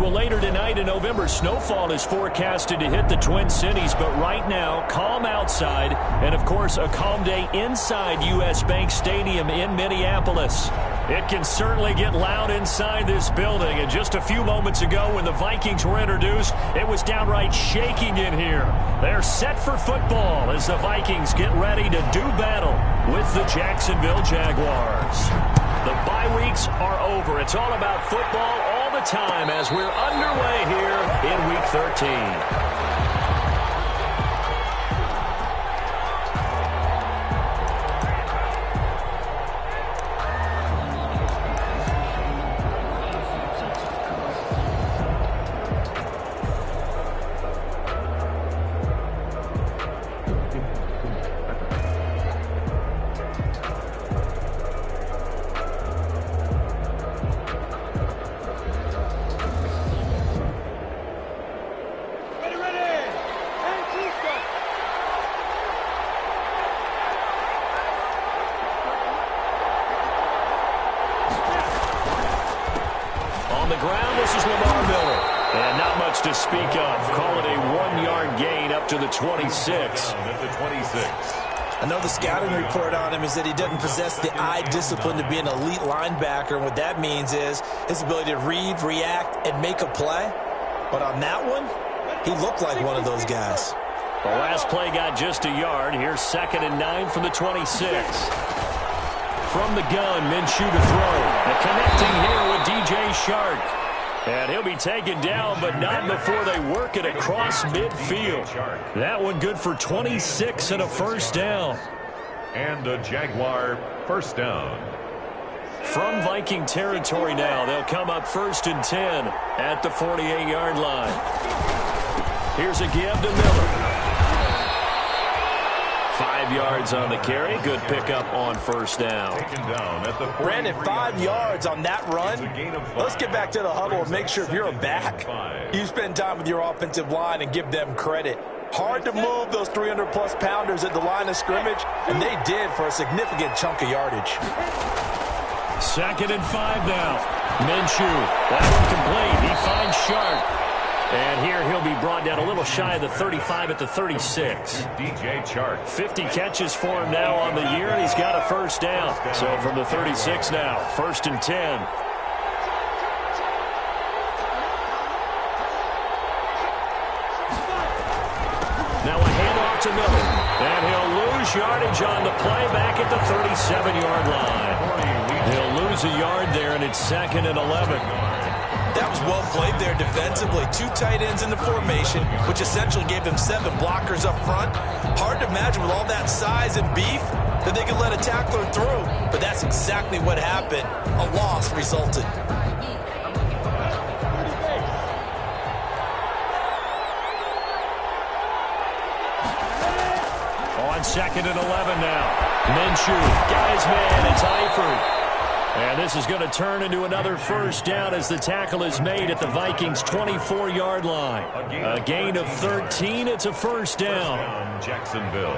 Well, later tonight in November, snowfall is forecasted to hit the Twin Cities, but right now, calm outside, and of course, a calm day inside U.S. Bank Stadium in Minneapolis. It can certainly get loud inside this building, and just a few moments ago when the Vikings were introduced, it was downright shaking in here. They're set for football as the Vikings get ready to do battle with the Jacksonville Jaguars. The bye weeks are over. It's all about football all the time as we're underway here in Week 13. To the 26. I know the scouting report on him is that he doesn't possess the eye discipline to be an elite linebacker. And what that means is his ability to read, react, and make a play. But on that one, he looked like one of those guys. The last play got just a yard. Here's 2nd and 9 from the 26. From the gun, Minshew to throw. And connecting here with DJ Shark. And he'll be taken down, but not before they work it across midfield. That one good for 26 and a first down. And a Jaguar first down. From Viking territory now, they'll come up 1st and 10 at the 48-yard line. Here's a give to Miller. 5 yards on the carry. Good pickup on first down. Brandon, 5 yards on that run. Let's get back to the huddle and make sure if you're a back, you spend time with your offensive line and give them credit. Hard to move those 300-plus pounders at the line of scrimmage, and they did for a significant chunk of yardage. 2nd and 5 now. Minshew, that one complete. He finds Sharp. And here he'll be brought down a little shy of the 35 at the 36. DJ Chark. 50 catches for him now on the year, and he's got a first down. So from the 36 now, 1st and 10. Now a handoff to Miller. And he'll lose yardage on the play back at the 37-yard line. He'll lose a yard there, and it's 2nd and 11. That was well played there defensively. 2 tight ends in the formation, which essentially gave them 7 blockers up front. Hard to imagine with all that size and beef that they could let a tackler through. But that's exactly what happened. A loss resulted. On 2nd and 11 now. Minshew, guy's man, it's Eifert. And this is going to turn into another first down as the tackle is made at the Vikings' 24-yard line. A gain of 13. It's a first down. Jacksonville.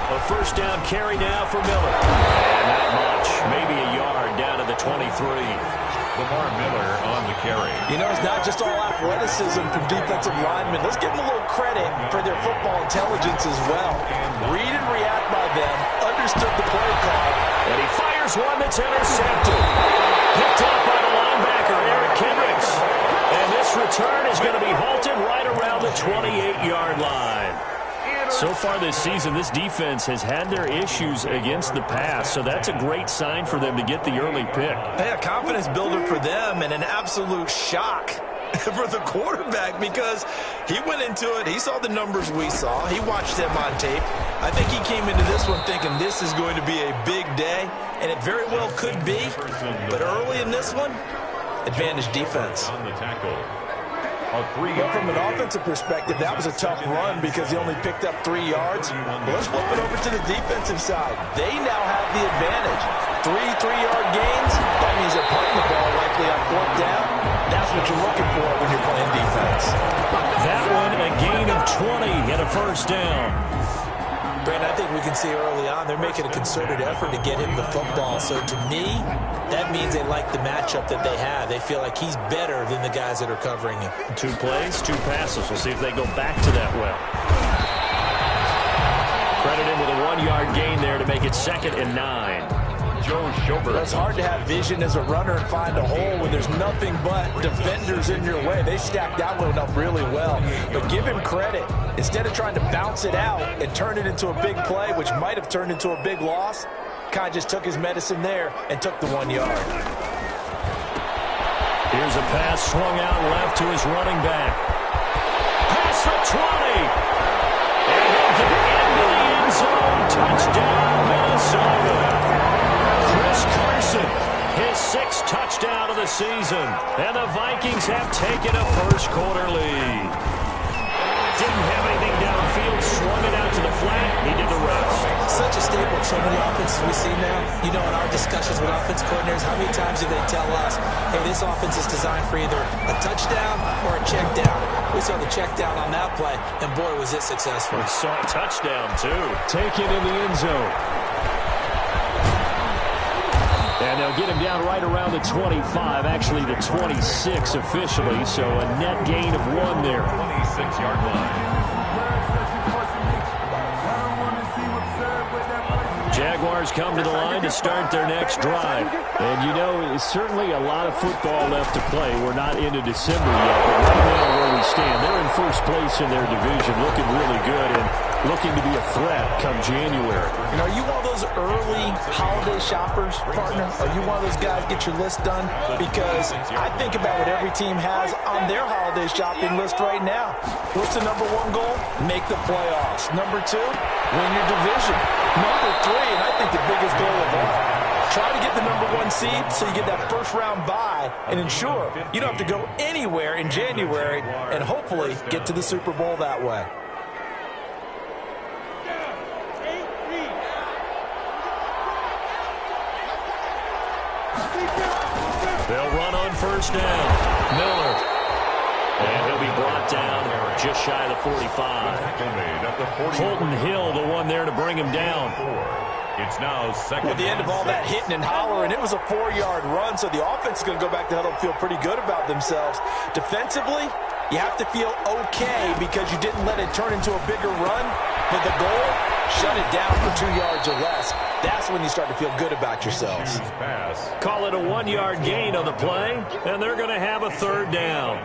A first down carry now for Miller. And not much. Maybe a yard down to the 23. Lamar Miller on the carry. You know, it's not just all athleticism from defensive linemen. Let's give them a little credit for their football intelligence as well. Read and react by them, understood the play call. And he fires one that's intercepted. Picked up by the linebacker, Eric Kendricks. And this return is going to be halted right around the 28-yard line. So far this season, this defense has had their issues against the pass, so that's a great sign for them to get the early pick. Hey, a confidence builder for them and an absolute shock for the quarterback because he went into it, he saw the numbers we saw, he watched them on tape. I think he came into this one thinking this is going to be a big day, and it very well could be, but early in this one, advantage defense. On the tackle. Well, from an offensive perspective, that was a tough run because he only picked up 3 yards. Well, let's flip it over to the defensive side. They now have the advantage. 3 3-yard gains, that means they're punting the ball likely on 4th down. That's what you're looking for when you're playing defense. That one, a gain of 20 and a first down. Brandon, I think we can see early on they're making a concerted effort to get him the football. So to me, that means they like the matchup that they have. They feel like he's better than the guys that are covering him. 2 plays, 2 passes. We'll see if they go back to that well. Credit him with a 1-yard gain there to make it 2nd and 9. It's hard to have vision as a runner and find a hole when there's nothing but defenders in your way. They stacked that one up really well. But give him credit. Instead of trying to bounce it out and turn it into a big play, which might have turned into a big loss, kind of just took his medicine there and took the 1 yard. Here's a pass swung out left to his running back. Pass for 20. And he'll get into the end zone. Touchdown, Minnesota. Chris Carson, his 6th touchdown of the season. And the Vikings have taken a first-quarter lead. Didn't have anything downfield, swung it out to the flat. He did the rest. Such a staple of so many offenses we see now. You know, in our discussions with offense coordinators, how many times do they tell us, hey, this offense is designed for either a touchdown or a check down. We saw the check down on that play, and boy, was it successful. We saw a touchdown, too. Taken in the end zone. And they'll get him down right around the 25, actually the 26 officially, so a net gain of 1 there. 26-yard line. Jaguars come to the line to start their next drive. And, you know, certainly a lot of football left to play. We're not into December yet, but right now where we stand, they're in first place in their division, looking really good and looking to be a threat come January. You know, are you one of those early holiday shoppers, partner? Are you one of those guys get your list done? Because I think about what every team has on their holiday shopping list right now. What's the number 1 goal? Make the playoffs. Number 2, win your division. Number 3, and I think the biggest goal of all, try to get the number 1 seed so you get that first-round bye and ensure you don't have to go anywhere in January and hopefully get to the Super Bowl that way. They'll run on first down. Miller. And he'll be brought down just shy of the 45. Holton Hill, the one there to bring him down. It's now 2nd. At the end of all that hitting and hollering, it was a 4-yard run, so the offense is going to go back to huddle and feel pretty good about themselves. Defensively, you have to feel okay because you didn't let it turn into a bigger run, but the goal, shut it down for 2 yards or less. That's when you start to feel good about yourselves. Call it a 1-yard gain on the play, and they're going to have a 3rd down.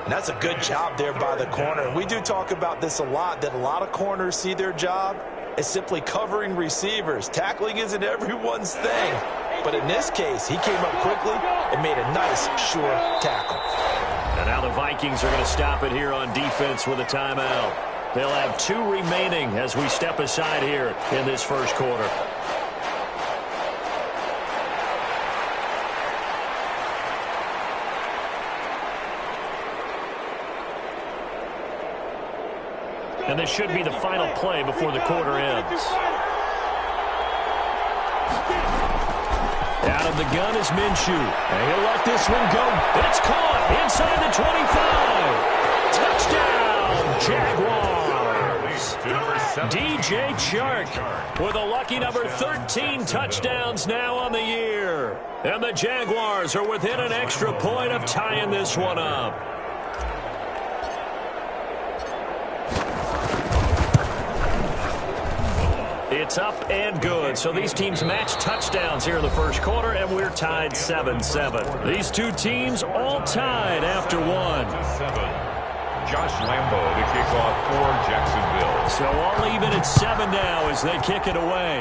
And that's a good job there by the corner. We do talk about this a lot, that a lot of corners see their job as simply covering receivers. Tackling isn't everyone's thing. But in this case, he came up quickly and made a nice, sure tackle. And now the Vikings are going to stop it here on defense with a timeout. They'll have 2 remaining as we step aside here in this first quarter. And this should be the final play before the quarter ends. Out of the gun is Minshew. And he'll let this one go. It's caught inside the 25. Touchdown, Jaguars. DJ Chark with a lucky number 13 touchdowns now on the year. And the Jaguars are within an extra point of tying this one up. It's up and good. So these teams match touchdowns here in the first quarter, and we're tied 7-7. These 2 teams all tied after 1. Josh Lambo to kick off for Jacksonville. So all even at 7 now as they kick it away.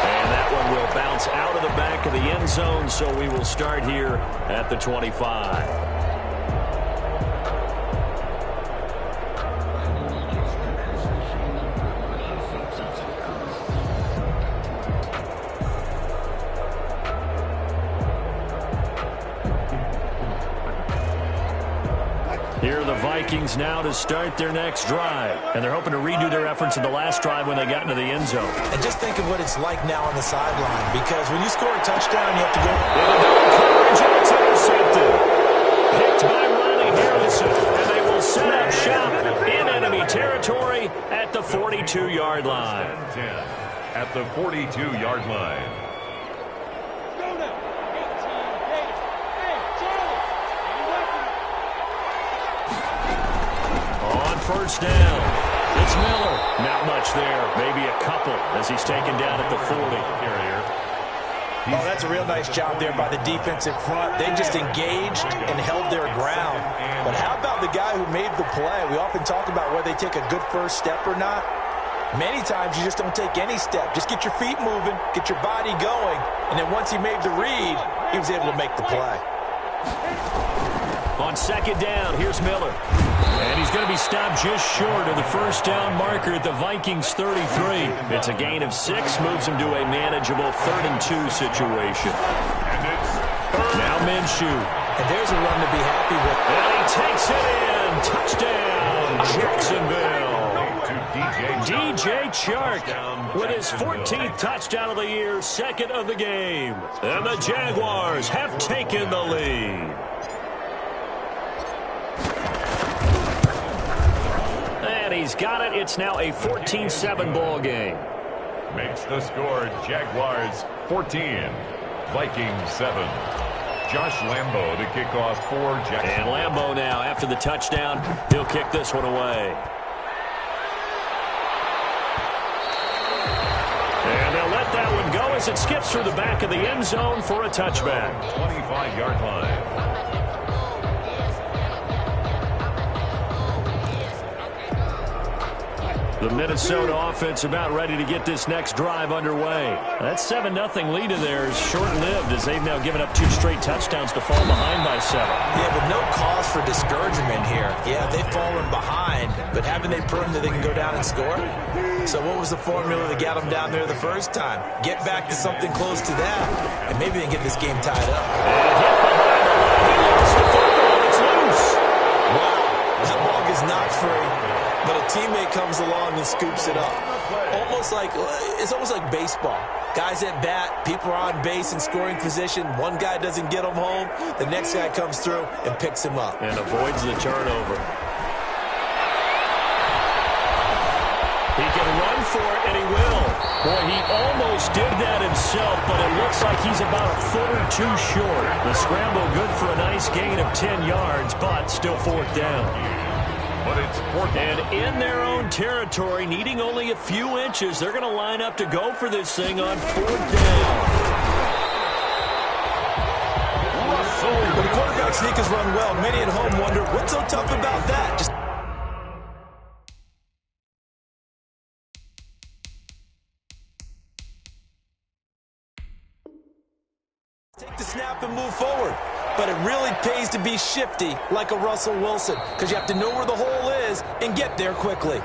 And that one will bounce out of the back of the end zone, so we will start here at the 25. Here are the Vikings now to start their next drive. And they're hoping to redo their efforts in the last drive when they got into the end zone. And just think of what it's like now on the sideline, because when you score a touchdown, you have to go. Coverage, and it's intercepted. Picked by Ronnie Harris 42-yard line. 10 at the 42-yard line. On first down, it's Miller. Not much there, maybe a couple as he's taken down at the 40. Oh, that's a real nice job there by the defensive front. They just engaged and held their ground. But how about the guy who made the play? We often talk about whether they take a good first step or not. Many times you just don't take any step. Just get your feet moving, get your body going, and then once he made the read, he was able to make the play. On second down, here's Miller. And he's going to be stopped just short of the first down marker at the Vikings 33. It's a gain of 6, moves him to a manageable 3rd and 2 situation. Now Minshew. And there's a run to be happy with. And he takes it in. Touchdown, Jacksonville. DJ Chark with his 14th touchdown of the year, 2nd of the game. And the Jaguars have taken the lead. And he's got it. It's now a 14-7 ball game. Makes the score Jaguars 14, Vikings 7. Josh Lambo to kick off for Jacksonville. And Lambo now, after the touchdown, he'll kick this one away. And they'll let that one go as it skips through the back of the end zone for a touchback. 25-yard line. The Minnesota offense about ready to get this next drive underway. That 7-0 lead of theirs short-lived as they've now given up 2 straight touchdowns to fall behind by 7. Yeah, but no cause for discouragement here. Yeah, they've fallen behind, but haven't they proven that they can go down and score? So what was the formula that got them down there the first time? Get back to something close to that, and maybe they can get this game tied up. And hit behind the line. He lost the football. It's loose. Wow, that ball gets knocked free. But a teammate comes along and scoops it up. It's almost like baseball. Guys at bat, people are on base in scoring position. One guy doesn't get him home. The next guy comes through and picks him up. And avoids the turnover. He can run for it, and he will. Boy, he almost did that himself, but it looks like he's about a foot or 2 short. The scramble good for a nice gain of 10 yards, but still 4th down. But it's 4th. And in their own territory, needing only a few inches, they're going to line up to go for this thing on 4th down. When the quarterback sneak has run well, many at home wonder, what's so tough about that? Just take the snap and move forward. But it really pays to be shifty like a Russell Wilson because you have to know where the hole is and get there quickly.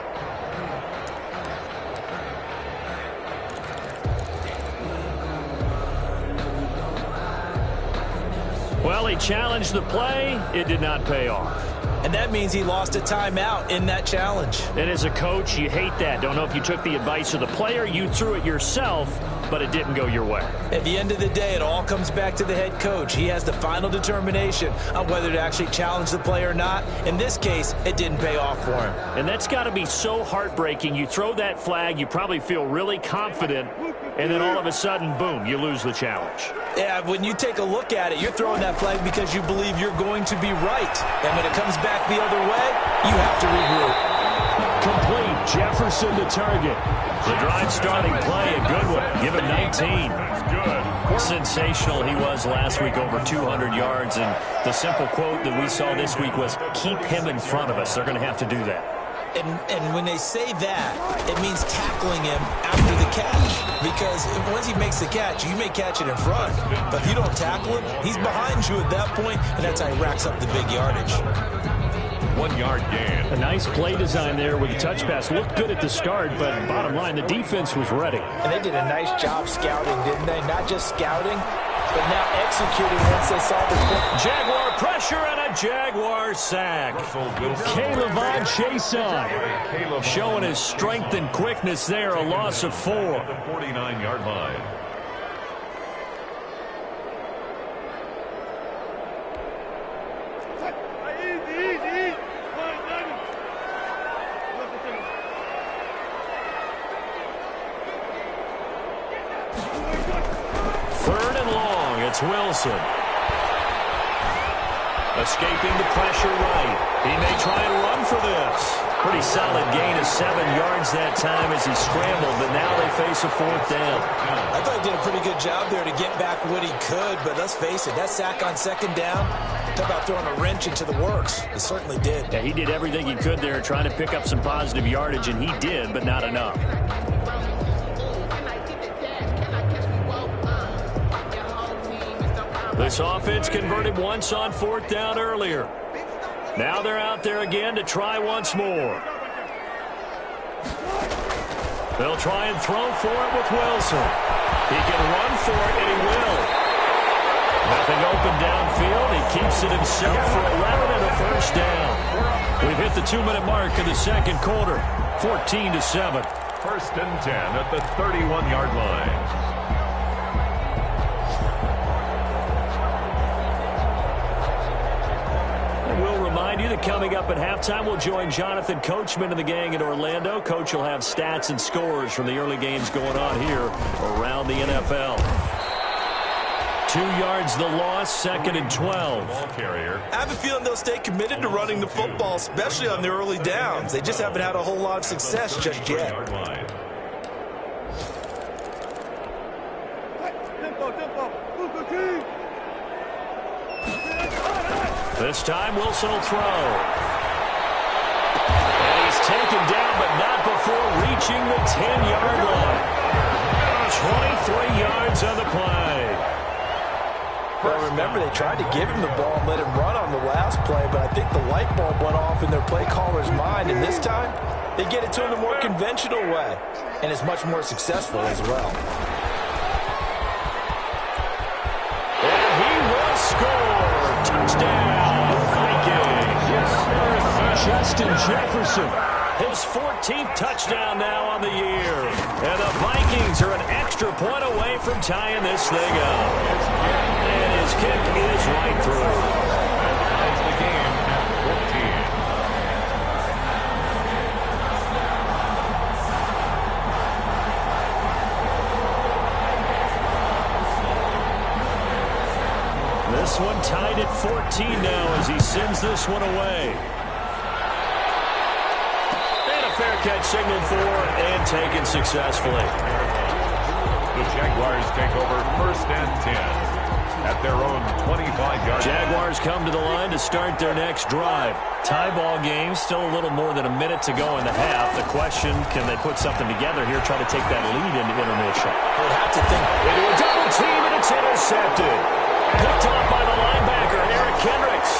Well, he challenged the play. It did not pay off. And that means he lost a timeout in that challenge. And as a coach, you hate that. Don't know if you took the advice of the player. You threw it yourself, but it didn't go your way. At the end of the day, it all comes back to the head coach. He has the final determination on whether to actually challenge the play or not. In this case, it didn't pay off for him. And that's got to be so heartbreaking. You throw that flag, you probably feel really confident, and then all of a sudden, boom, you lose the challenge. Yeah, when you take a look at it, you're throwing that flag because you believe you're going to be right. And when it comes back the other way, you have to regroup. Complete. Jefferson to target. The drive starting play, a good one. Give him 19. Sensational he was last week, over 200 yards. And the simple quote that we saw this week was, keep him in front of us. They're going to have to do that. And when they say that, it means tackling him after the catch. Because once he makes the catch, you may catch it in front. But if you don't tackle him, he's behind you at that point, and that's how he racks up the big yardage. 1 yard gain. A nice play design there with the touch pass. Looked good at the start, but bottom line, the defense was ready. And they did a nice job scouting, didn't they? Not just scouting, but now executing once they saw the play. Jaguar pressure and a Jaguar sack. Caleb Chason showing his strength and quickness there. A loss of 4. At the 49-yard line. Wilson. Escaping the pressure right. He may try and run for this. Pretty solid gain of 7 yards that time as he scrambled, but now they face a 4th down. I thought he did a pretty good job there to get back what he could, but let's face it, that sack on 2nd down, talk about throwing a wrench into the works. He certainly did. Yeah, he did everything he could there trying to pick up some positive yardage, and he did, but not enough. This offense converted once on 4th down earlier. Now they're out there again to try once more. They'll try and throw for it with Wilson. He can run for it, and he will. Nothing open downfield. He keeps it himself for 11 and a 1st down. We've hit the 2-minute mark of the 2nd quarter, 14-7. 1st and 10 at the 31-yard line. We'll remind you that coming up at halftime, we'll join Jonathan Coachman and the gang in Orlando. Coach will have stats and scores from the early games going on here around the NFL. 2 yards the loss, 2nd and 12. I have a feeling they'll stay committed to running the football, especially on the early downs. They just haven't had a whole lot of success just yet. This time, Wilson will throw. And he's taken down, but not before reaching the 10-yard line. 23 yards on the play. Well, remember, they tried to give him the ball and let him run on the last play, but I think the light bulb went off in their play caller's mind, and this time, they get it to him the more conventional way, and it's much more successful as well. And he will score. Touchdown, Vikings. Justin Jefferson, his 14th touchdown now on the year. And the Vikings are an extra point away from tying this thing up. And his kick is right through. That's the game at 14. This one tied at 14 now as he sends this one away. And a fair catch signaled for and taken successfully. The Jaguars take over 1st and 10 at their own 25-yard line. Jaguars come to the line to start their next drive. Tie ball game, still a little more than a minute to go in the half. The question, can they put something together here, try to take that lead into intermission? We'll have to think. Into a double team, and it's intercepted. Picked off by the linebacker, Eric Kendricks.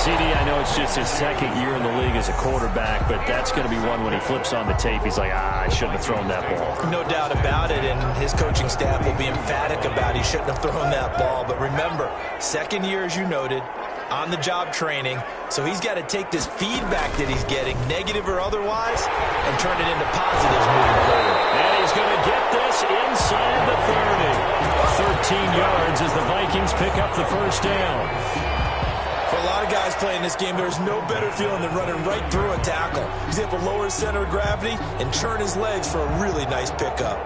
CD, I know it's just his 2nd year in the league as a quarterback, but that's going to be one when he flips on the tape. He's like, I shouldn't have thrown that ball. No doubt about it, and his coaching staff will be emphatic about he shouldn't have thrown that ball. But remember, 2nd year, as you noted, on-the-job training, so he's got to take this feedback that he's getting, negative or otherwise, and turn it into positives moving forward. And he's going to get this inside the 30. 13 yards as the Vikings pick up the 1st down. For a lot of guys playing this game, there's no better feeling than running right through a tackle. He's able to lower his center of gravity and turn his legs for a really nice pickup.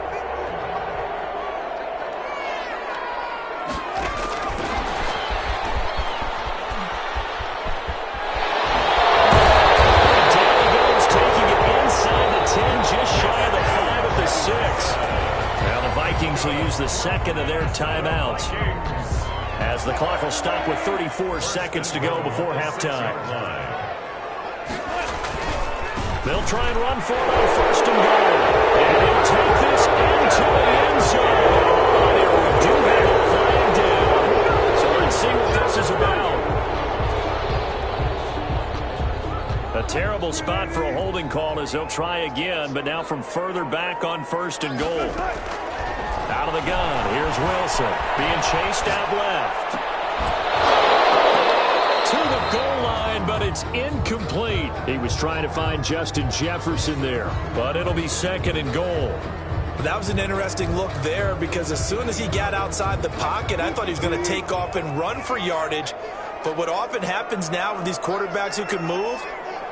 Down he goes, taking it inside the 10, just shy of the 5 at the 6. Now the Vikings will use the 2nd of their timeouts, as the clock will stop with 34 seconds to go before halftime. They'll try and run for it on 1st and goal. And they'll take this into the end zone. They do have a flag down. So let's see what this is about. A terrible spot for a holding call as they'll try again, but now from further back on 1st and goal. Out of the gun, here's Wilson, being chased out left. To the goal line, but it's incomplete. He was trying to find Justin Jefferson there, but it'll be 2nd and goal. That was an interesting look there because as soon as he got outside the pocket, I thought he was going to take off and run for yardage. But what often happens now with these quarterbacks who can move,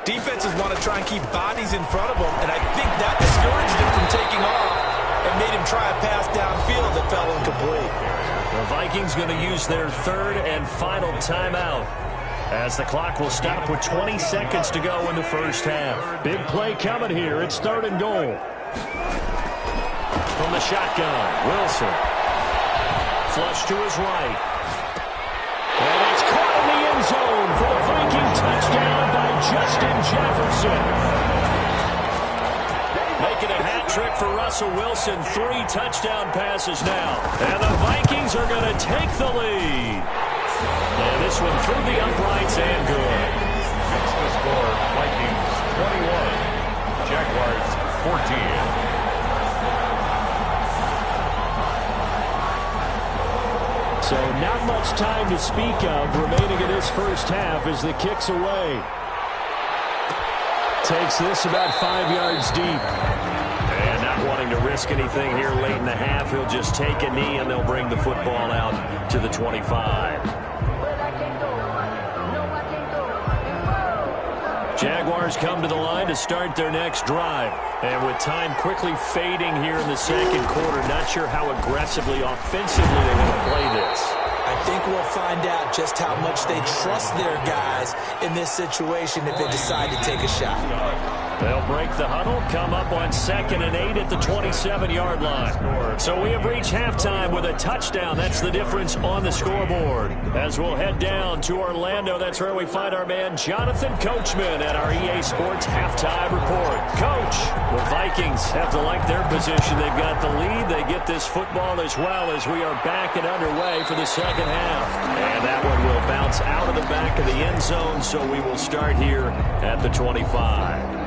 defenses want to try and keep bodies in front of them, and I think that discouraged him from taking off and made him try a pass downfield that fell incomplete. The The Vikings going to use their third and final timeout, as the clock will stop with 20 seconds to go in the first half. Big play coming here. It's 3rd and goal. From the shotgun, Wilson. Flush to his right. And it's caught in the end zone for the Viking touchdown by Justin Jefferson. Making a hat trick for Russell Wilson. 3 touchdown passes now. And the Vikings are going to take the lead. And this one through the uprights and good. Next to score, Vikings 21, Jaguars 14. So not much time to speak of remaining in this first half as the kick's away. Takes this about 5 yards deep. And not wanting to risk anything here late in the half, he'll just take a knee and they'll bring the football out to the 25. Jaguars come to the line to start their next drive. And with time quickly fading here in the second quarter, not sure how aggressively, offensively they want to play this. I think we'll find out just how much they trust their guys in this situation if they decide to take a shot. They'll break the huddle, come up on 2nd and 8 at the 27-yard line. So we have reached halftime with a touchdown. That's the difference on the scoreboard. As we'll head down to Orlando, that's where we find our man Jonathan Coachman at our EA Sports Halftime Report. Coach, the Vikings have to like their position. They've got the lead. They get this football as well as we are back and underway for the second half. And that one will bounce out of the back of the end zone, so we will start here at the 25.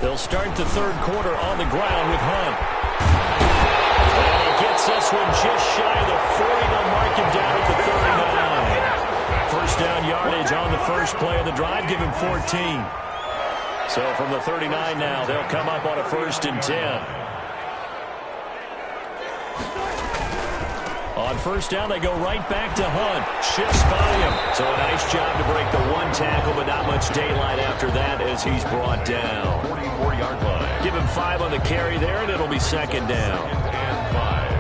They'll start the third quarter on the ground with Hunt. And he gets this one just shy of the 40. They'll mark him down at the 39. First down yardage on the first play of the drive. Give him 14. So from the 39 now, they'll come up on a 1st and 10. On first down, they go right back to Hunt. Shifts by him. So a nice job to break the 1 tackle, but not much daylight after that as he's brought down. 44-yard line. Give him 5 on the carry there, and it'll be 2nd down. And 5.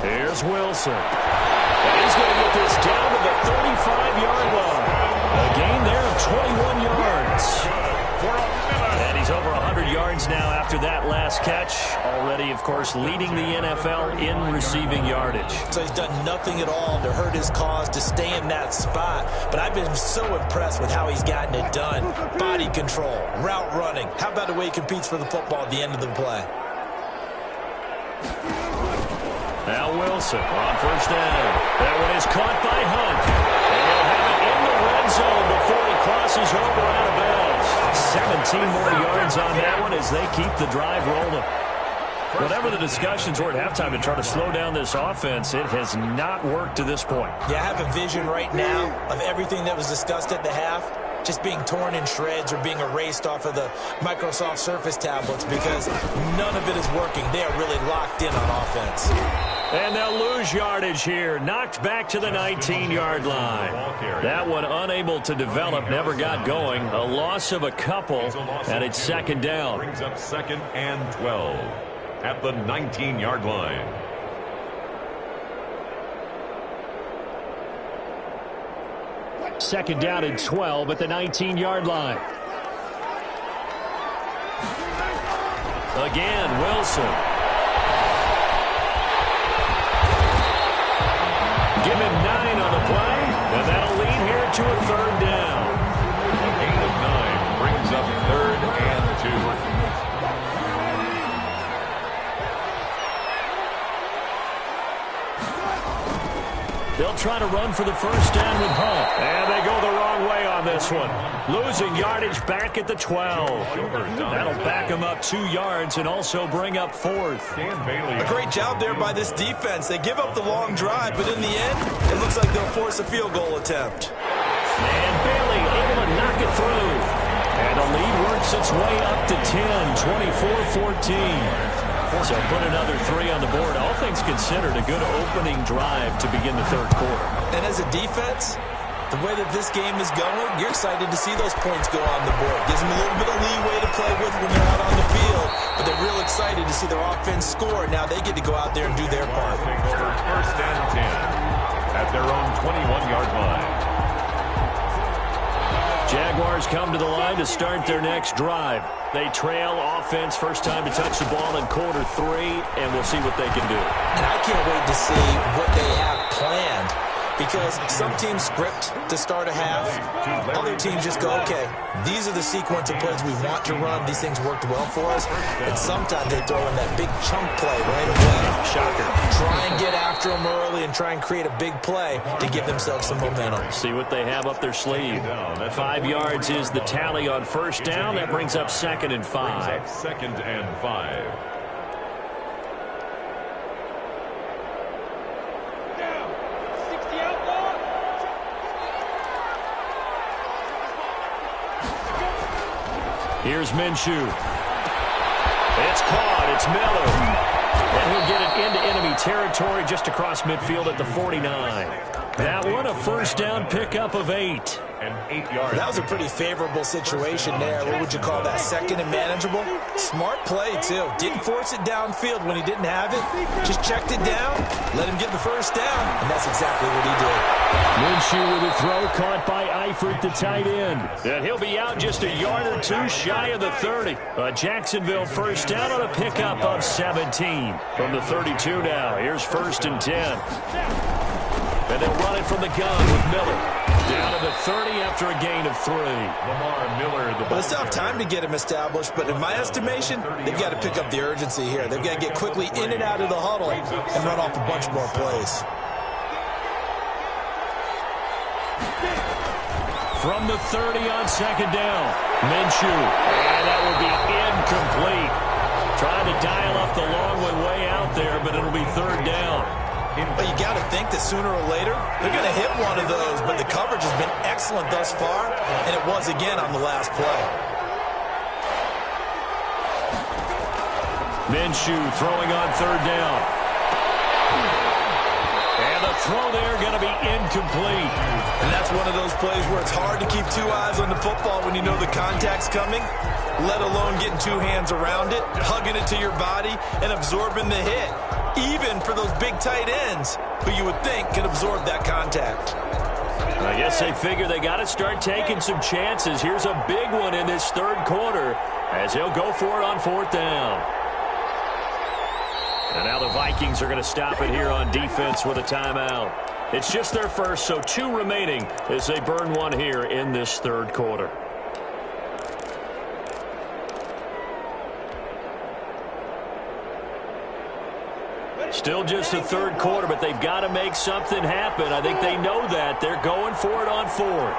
Here's Wilson. And he's going to get this down to the 35-yard line. A gain there of 21 yards. And he's over 100 yards now after that last catch. Already, of course, leading the NFL in receiving yardage. So he's done nothing at all to hurt his cause, to stay in that spot. But I've been so impressed with how he's gotten it done. Body control, route running. How about the way he competes for the football at the end of the play? Now Wilson on first down. That one is caught by Hunt. And he'll have it in the red zone before he crosses over out of bounds. 17 more yards on that one as they keep the drive rolling. Whatever the discussions were at halftime to try to slow down this offense, it has not worked to this point. Yeah, I have a vision right now of everything that was discussed at the half just being torn in shreds or being erased off of the Microsoft Surface tablets because none of it is working. They are really locked in on offense. And they'll lose yardage here. Knocked back to the 19-yard line. That one unable to develop, never got going. A loss of a couple, and it's 2nd down. Brings up 2nd and 12 at the 19-yard line. Second down and 12 at the 19-yard line. Again, Wilson. Give him 9 on the play, and that'll lead here to a 3rd down. A gain of 9 brings up 3rd and 2. They'll try to run for the first down with Hunt. And they go the wrong way on this one. Losing yardage back at the 12. That'll back them up 2 yards and also bring up 4th. A great job there by this defense. They give up the long drive, but in the end, it looks like they'll force a field goal attempt. And Bailey able to knock it through. And the lead works its way up to 10, 24-14. So put another 3 on the board. All things considered, a good opening drive to begin the third quarter. And as a defense, the way that this game is going, you're excited to see those points go on the board. Gives them a little bit of leeway to play with when they're out on the field, but they're real excited to see their offense score. Now they get to go out there and do their part. First and 10 at their own 21-yard line. Jaguars come to the line to start their next drive. They trail offense, first time to touch the ball in quarter 3, and we'll see what they can do. And I can't wait to see what they have planned, because some teams script to start a half. Other teams just go, okay, these are the sequence of plays we want to run. These things worked well for us. And sometimes they throw in that big chunk play right away. Shocker. Try and get after them early and try and create a big play to give themselves some momentum. See what they have up their sleeve. 5 yards is the tally on first down. That brings up 2nd and 5. 2nd and 5. Here's Minshew. It's caught. It's Miller. And he'll get it into enemy territory just across midfield at the 49. That one, a first down pickup of 8. And 8 yards. That was a pretty favorable situation there. What would you call that? 2nd and manageable? Smart play, too. Didn't force it downfield when he didn't have it. Just checked it down, let him get the first down, and that's exactly what he did. Minshew with a throw caught by Eifert, the tight end. And he'll be out just a yard or 2 shy of the 30. A Jacksonville first down on a pickup of 17. From the 32 now, here's 1st and 10. And they'll run it from the gun with Miller. Down to the 30 after a gain of 3. Lamar Miller, the Well, they still have time to get him established, but in my estimation, they've got to pick up the urgency here. They've got to get quickly in and out of the huddle and run off a bunch more plays. From the 30 on 2nd down, Minshew. And that will be incomplete. Trying to dial up the long way out there, but it'll be 3rd down. But you got to think that sooner or later, they're going to hit one of those. But the coverage has been excellent thus far, and it was again on the last play. Minshew throwing on 3rd down. And the throw there going to be incomplete. And that's one of those plays where it's hard to keep 2 eyes on the football when you know the contact's coming, let alone getting 2 hands around it, hugging it to your body, and absorbing the hit. Even for those big tight ends who you would think could absorb that contact. I guess they figure they got to start taking some chances. Here's a big one in this 3rd quarter as he'll go for it on 4th down. And now the Vikings are going to stop it here on defense with a timeout. It's just their first, so 2 remaining as they burn one here in this 3rd quarter. Still just the 3rd quarter, but they've got to make something happen. I think they know that. They're going for it on 4th.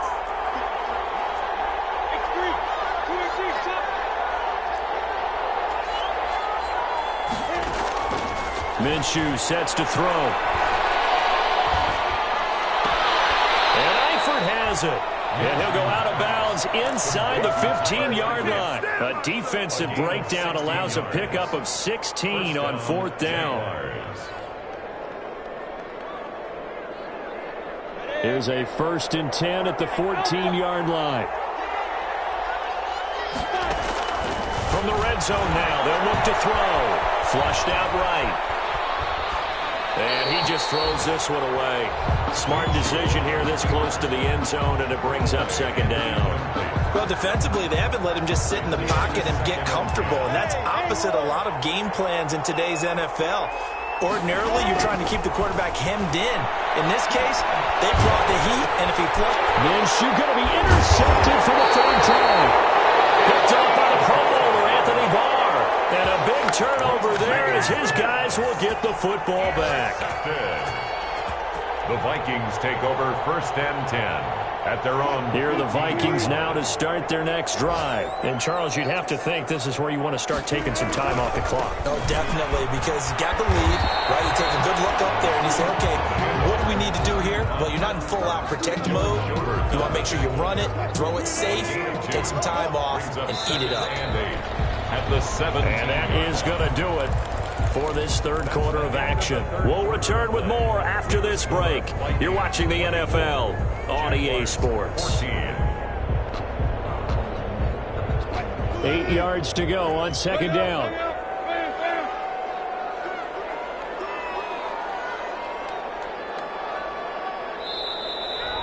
Minshew sets to throw. And Eifert has it. And he'll go out of bounds inside the 15-yard line. A defensive breakdown allows a pickup of 16 on 4th down. Here's a 1st and 10 at the 14-yard line. From the red zone now, they'll look to throw. Flushed out right. And he just throws this one away. Smart decision here this close to the end zone, and it brings up 2nd down. Well, defensively, they haven't let him just sit in the pocket and get comfortable, and that's opposite a lot of game plans in today's NFL. Ordinarily, you're trying to keep the quarterback hemmed in. In this case, they brought the heat, and if he flushed... Minshew going to be intercepted for the 3rd time. Picked up by the Pro Bowler, Anthony Barr. And a big turnover there as his guys will get the football back. The Vikings take over 1st and 10 at their own. Here are the Vikings now to start their next drive. And, Charles, you'd have to think this is where you want to start taking some time off the clock. Oh, definitely, because you got the lead, right? You take a good look up there and you say, okay, what do we need to do here? Well, you're not in full-out protect mode. You want to make sure you run it, throw it safe, take some time off, and eat it up. At the 7. And that is going to do it for this third quarter of action. We'll return with more after this break. You're watching the NFL on EA Sports. 8 yards to go on 2nd down.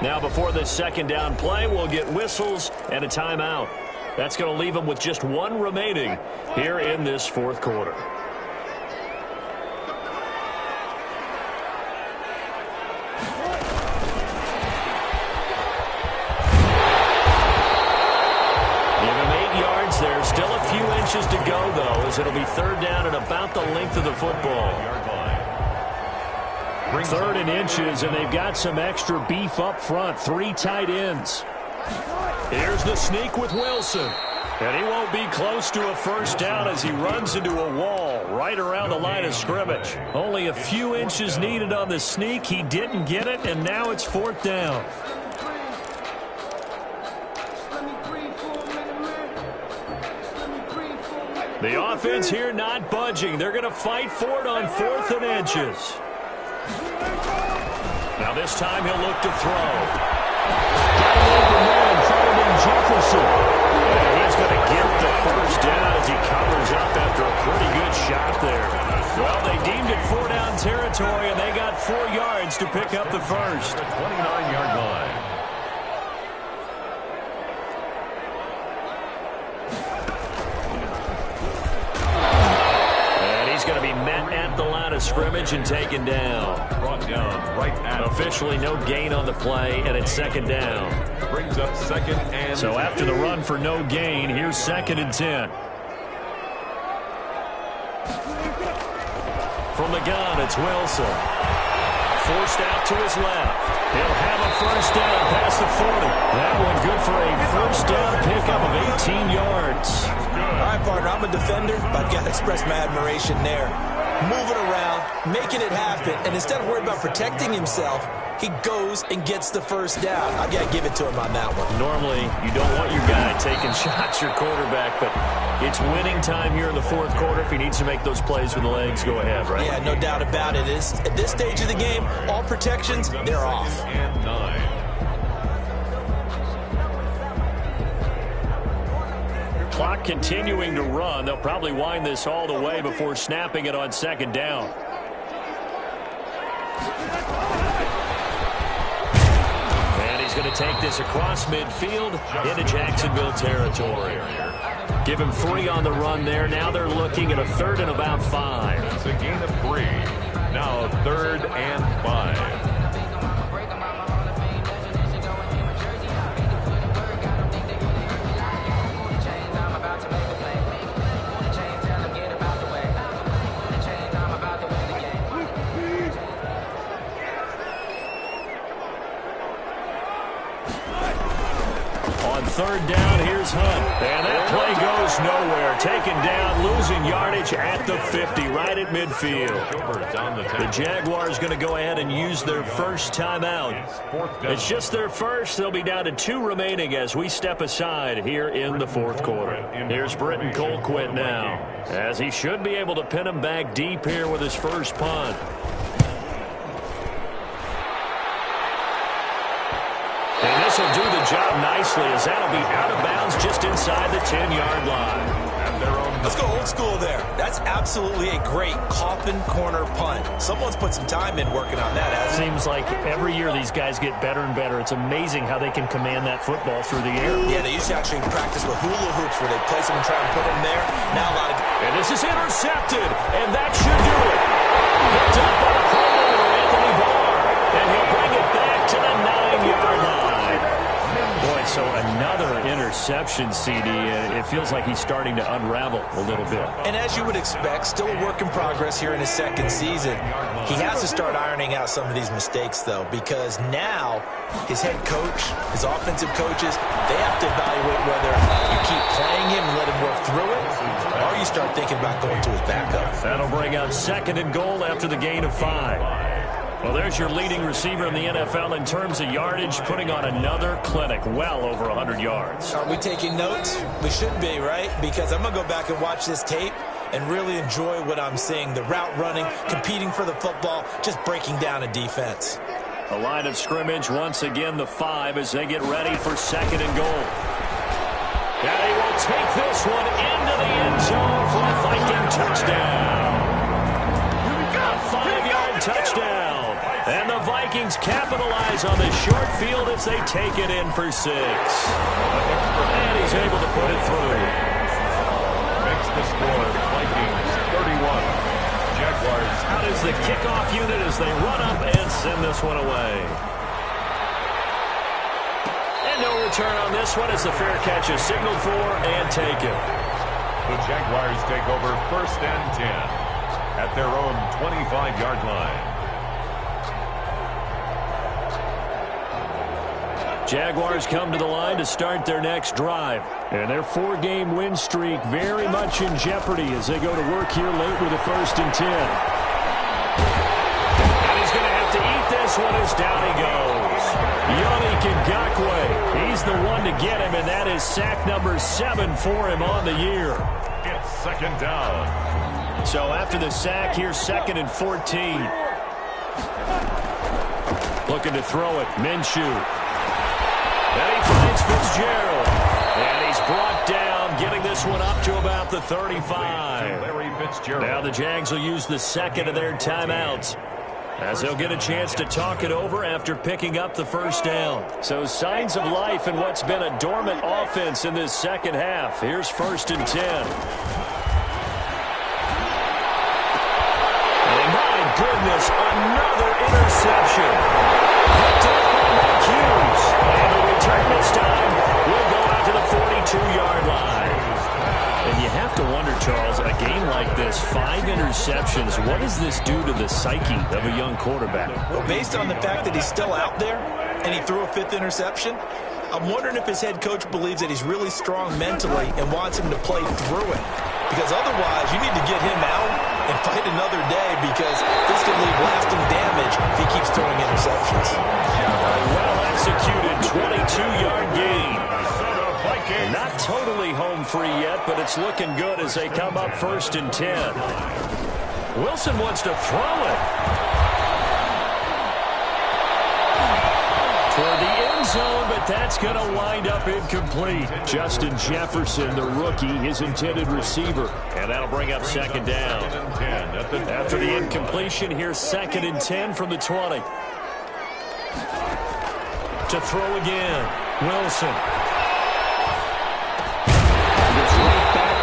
Now before this 2nd down play, we'll get whistles and a timeout. That's going to leave them with just one remaining here in this 4th quarter. There's still a few inches to go, though, as it'll be 3rd down and about the length of the football. 3rd and inches, and they've got some extra beef up front. 3 tight ends. Here's the sneak with Wilson. And he won't be close to a 1st down as he runs into a wall right around the line of scrimmage. Only a few inches needed on the sneak. He didn't get it, and now it's 4th down. The offense here not budging. They're going to fight for it on 4th and inches. Now this time he'll look to throw. Got an open man, found in Jefferson. And he's going to get the 1st down as he covers up after a pretty good shot there. Well, they deemed it 4-down territory, and they got 4 yards to pick up the 1st. 29-yard line. Going to be met at the line of scrimmage and taken down. Brought down right at officially no gain on the play, and it's 2nd down. Brings up 2nd and so after the run for no gain, here's 2nd and 10. From the gun, it's Wilson. Forced out to his left. He'll have a 1st down past the 40. That one good for a 1st down pickup of 18 yards. All right, partner, I'm a defender, but I've got to express my admiration there. Moving around, making it happen, and instead of worrying about protecting himself, he goes and gets the 1st down. I've got to give it to him on that one. Normally, you don't want your guy taking shots, your quarterback, but it's winning time here in the 4th quarter. If he needs to make those plays with the legs, go ahead, right? Yeah, no doubt about it. At this stage of the game, all protections, they're off. 2nd and 9. Clock continuing to run. They'll probably wind this all the way before snapping it on 2nd down. And he's going to take this across midfield into Jacksonville territory. Give him 3 on the run there. Now they're looking at a 3rd and about 5. It's a gain of 3. Now 3rd and 5. On 3rd down, here's Hunt. And that play goes nowhere. Taken down, losing yardage at the 50, right at midfield. The Jaguars going to go ahead and use their 1st timeout. It's just their 1st. They'll be down to 2 remaining as we step aside here in the 4th quarter. Here's Britton Colquitt now, as he should be able to pin him back deep here with his 1st punt. And this will do the job nicely, as that'll be out of bounds just inside the 10-yard line. Let's go old school there. That's absolutely a great coffin corner punt. Someone's put some time in working on that, hasn't it? Seems like every year these guys get better and better. It's amazing how they can command that football through the air. Yeah, they used to actually practice with hula hoops where they place them and try and put them there. Now a lot of... And this is intercepted, and that should do it. Picked up by the corner, Anthony Barr, and he'll bring it back to the 9-yard line. Boy, so another interception. interceptions, CD. It feels like he's starting to unravel a little bit. And as you would expect, still a work in progress here in his second season. He has to start ironing out some of these mistakes, though, because now his head coach, his offensive coaches, they have to evaluate whether you keep playing him and let him work through it, or you start thinking about going to his backup. That'll bring up 2nd and goal after the gain of 5. Well, there's your leading receiver in the NFL in terms of yardage, putting on another clinic, well over 100 yards. Are we taking notes? We should be, right? Because I'm going to go back and watch this tape and really enjoy what I'm seeing. The route running, competing for the football, just breaking down a defense. The line of scrimmage, once again, the 5 as they get ready for 2nd and goal. And he will take this one into the end zone for a Viking touchdown. A 5-yard touchdown. And the Vikings capitalize on the short field as they take it in for 6. And he's able to put it through. Makes the score, Vikings 31. Jaguars. Out is the kickoff unit as they run up and send this one away. And no return on this one as the fair catch is signaled for and taken. The Jaguars take over 1st and 10 at their own 25-yard line. Jaguars come to the line to start their next drive. And their 4-game win streak very much in jeopardy as they go to work here late with a 1st and 10. And he's going to have to eat this one as down he goes. Yannick Ngakoue, he's the one to get him, and that is sack number 7 for him on the year. It's 2nd down. So after the sack, here's 2nd and 14. Looking to throw it, Minshew. And he finds Fitzgerald. And he's brought down, getting this one up to about the 35. Larry Fitzgerald. Now the Jags will use the 2nd of their timeouts, as they'll get a chance to talk it over after picking up the 1st down. So signs of life in what's been a dormant offense in this second half. Here's 1st and 10. And my goodness, another interception. Picked up by Mike Hughes. And the return this time will go out to the 42-yard line. And you have to wonder, Charles, a game like this, 5 interceptions, what does this do to the psyche of a young quarterback? Well, based on the fact that he's still out there and he threw a 5th interception, I'm wondering if his head coach believes that he's really strong mentally and wants him to play through it. Because otherwise, you need to get him out and fight another day, because this could leave lasting damage if he keeps throwing interceptions. Well-executed 22-yard gain. Not totally home free yet, but it's looking good as they come up 1st and 10. Wilson wants to throw it toward the end zone, but that's going to wind up incomplete. Justin Jefferson, the rookie, his intended receiver. And that'll bring up 2nd down. After the incompletion, here's 2nd and 10 from the 20. To throw again, Wilson.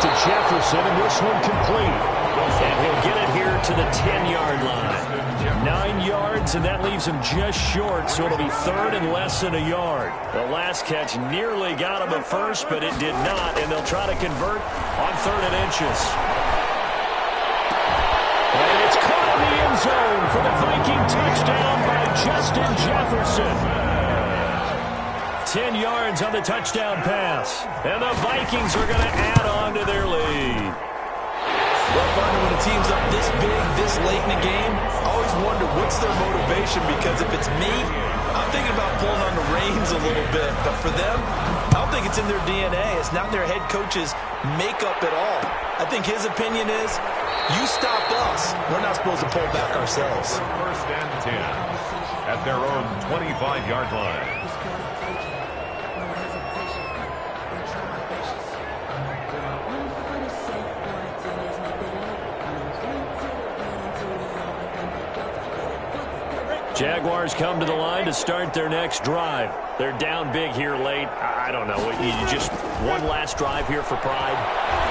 To Jefferson, and this one complete. And he'll get it here to the 10-yard line. 9 yards, and that leaves him just short, so it'll be 3rd and less than a yard. The last catch nearly got him at first, but it did not, and they'll try to convert on 3rd and inches. And it's caught in the end zone for the Viking touchdown by Justin Jefferson. 10 yards on the touchdown pass. And the Vikings are going to add on to their lead. Well, partner, when a team's up this big, this late in the game, I always wonder what's their motivation, because if it's me, I'm thinking about pulling on the reins a little bit. But for them, I don't think it's in their DNA. It's not in their head coach's makeup at all. I think his opinion is, you stop us. We're not supposed to pull back ourselves. 1st and 10 at their own 25-yard line. Jaguars come to the line to start their next drive. They're down big here late. I don't know. You just one last drive here for pride?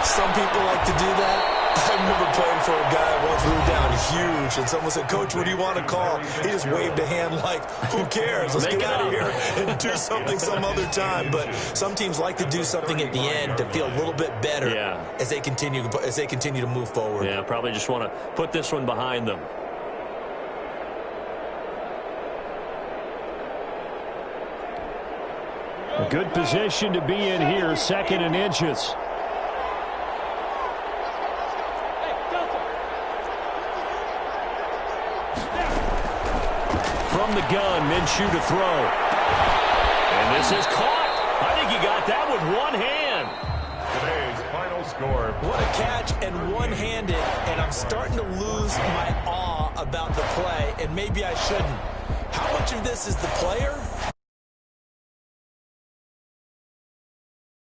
Some people like to do that. I remember playing for a guy once we were down huge. And someone said, Coach, what do you want to call? He just waved a hand like, who cares? Let's get out of here and do something some other time. But some teams like to do something at the end to feel a little bit better as they continue to move forward. Yeah, probably just want to put this one behind them. A good position to be in here, 2nd and inches. From the gun, Minshew to throw. And this is caught. I think he got that with one hand. Today's final score. What a catch and one-handed, and I'm starting to lose my awe about the play, and maybe I shouldn't. How much of this is the player?